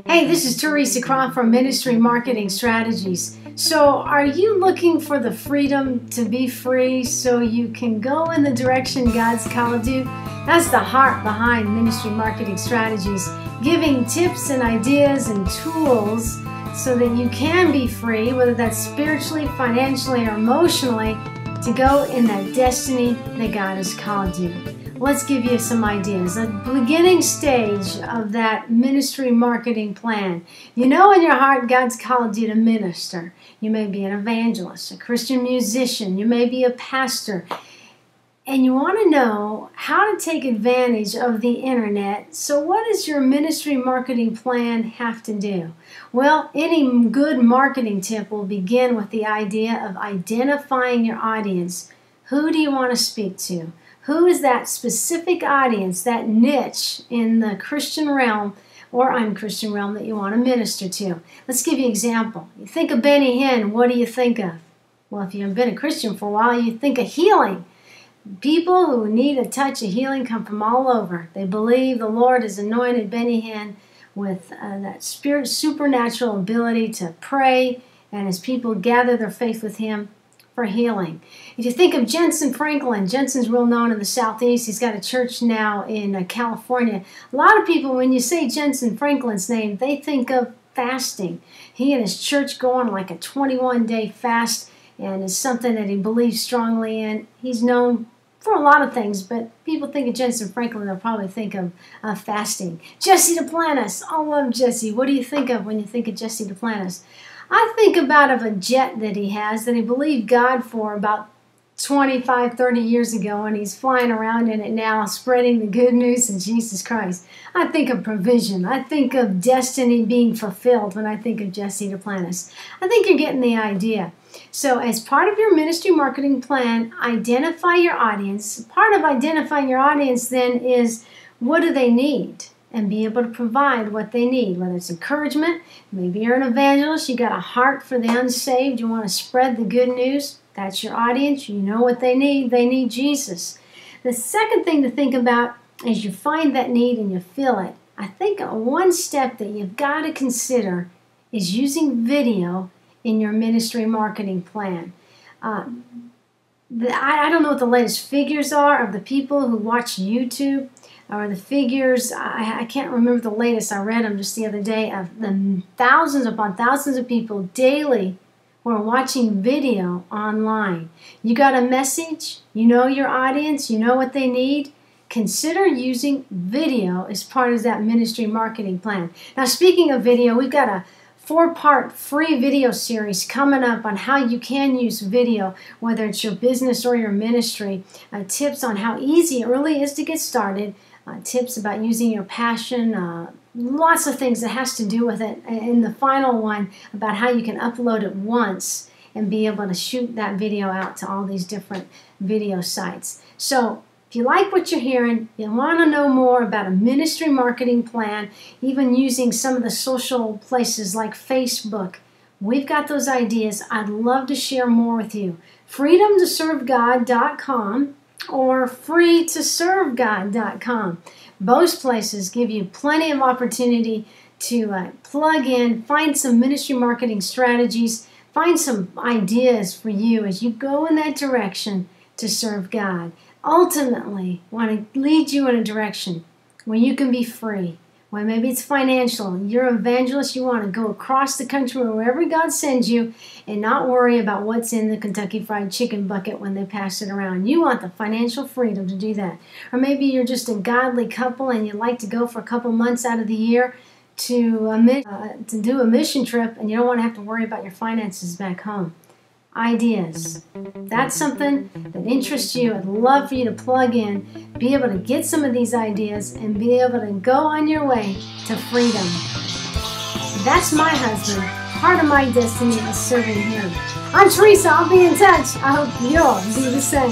Hey, this is Teresa Croft from Ministry Marketing Strategies. So are you looking for the freedom to be free so you can go in the direction God's called you? That's the heart behind Ministry Marketing Strategies, giving tips and ideas and tools so that you can be free, whether that's spiritually, financially, or emotionally, to go in that destiny that God has called you. Let's give you some ideas. The beginning stage of that ministry marketing plan. You know in your heart God's called you to minister. You may be an evangelist, a Christian musician, you may be a pastor, and you want to know how to take advantage of the internet. So what does your ministry marketing plan have to do? Well, any good marketing tip will begin with the idea of identifying your audience. Who do you want to speak to? Who is that specific audience, that niche in the Christian realm or unchristian realm that you want to minister to? Let's give you an example. You think of Benny Hinn, what do you think of? Well, if you've been a Christian for a while, you think of healing. People who need a touch of healing come from all over. They believe the Lord has anointed Benny Hinn with that supernatural ability to pray, and as people gather their faith with him, for healing. If you think of Jensen Franklin, Jensen's real known in the Southeast. He's got a church now in California. A lot of people, when you say Jensen Franklin's name, they think of fasting. He and his church go on like a 21-day fast, and it's something that he believes strongly in. He's known for a lot of things, but people think of Jensen Franklin, they'll probably think of fasting. Jesse Duplantis. I love Jesse. What do you think of when you think of Jesse Duplantis? I think about a jet that he has that he believed God for about 25, 30 years ago, and he's flying around in it now, spreading the good news of Jesus Christ. I think of provision. I think of destiny being fulfilled when I think of Jesse Duplantis. I think you're getting the idea. So as part of your ministry marketing plan, identify your audience. Part of identifying your audience then is, what do they need? And be able to provide what they need, whether it's encouragement. Maybe you're an evangelist, you got a heart for the unsaved, you want to spread the good news. That's your audience, you know what they need Jesus. The second thing to think about is you find that need and you feel it. I think one step that you've got to consider is using video in your ministry marketing plan. I don't know what the latest figures are of the people who watch YouTube, or the figures, I can't remember the latest, I read them just the other day, of the thousands upon thousands of people daily who are watching video online. You got a message, you know your audience, you know what they need. Consider using video as part of that ministry marketing plan. Now, speaking of video, we've got a 4-part free video series coming up on how you can use video, whether it's your business or your ministry. Tips on how easy it really is to get started. Tips about using your passion, lots of things that has to do with it. And the final one about how you can upload it once and be able to shoot that video out to all these different video sites. So if you like what you're hearing, you want to know more about a ministry marketing plan, even using some of the social places like Facebook, we've got those ideas. I'd love to share more with you. freedomtoservegod.com or freetoservegod.com. Both places give you plenty of opportunity to plug in, find some ministry marketing strategies, find some ideas for you as you go in that direction to serve God. Ultimately, I want to lead you in a direction where you can be free. Well, maybe it's financial. You're an evangelist. You want to go across the country wherever God sends you and not worry about what's in the Kentucky Fried Chicken bucket when they pass it around. You want the financial freedom to do that. Or maybe you're just a godly couple and you like to go for a couple months out of the year to do a mission trip, and you don't want to have to worry about your finances back home. Ideas. If that's something that interests you, I'd love for you to plug in, be able to get some of these ideas, and be able to go on your way to freedom. That's my husband. Part of my destiny is serving him. I'm Teresa. I'll be in touch. I hope you'll do the same.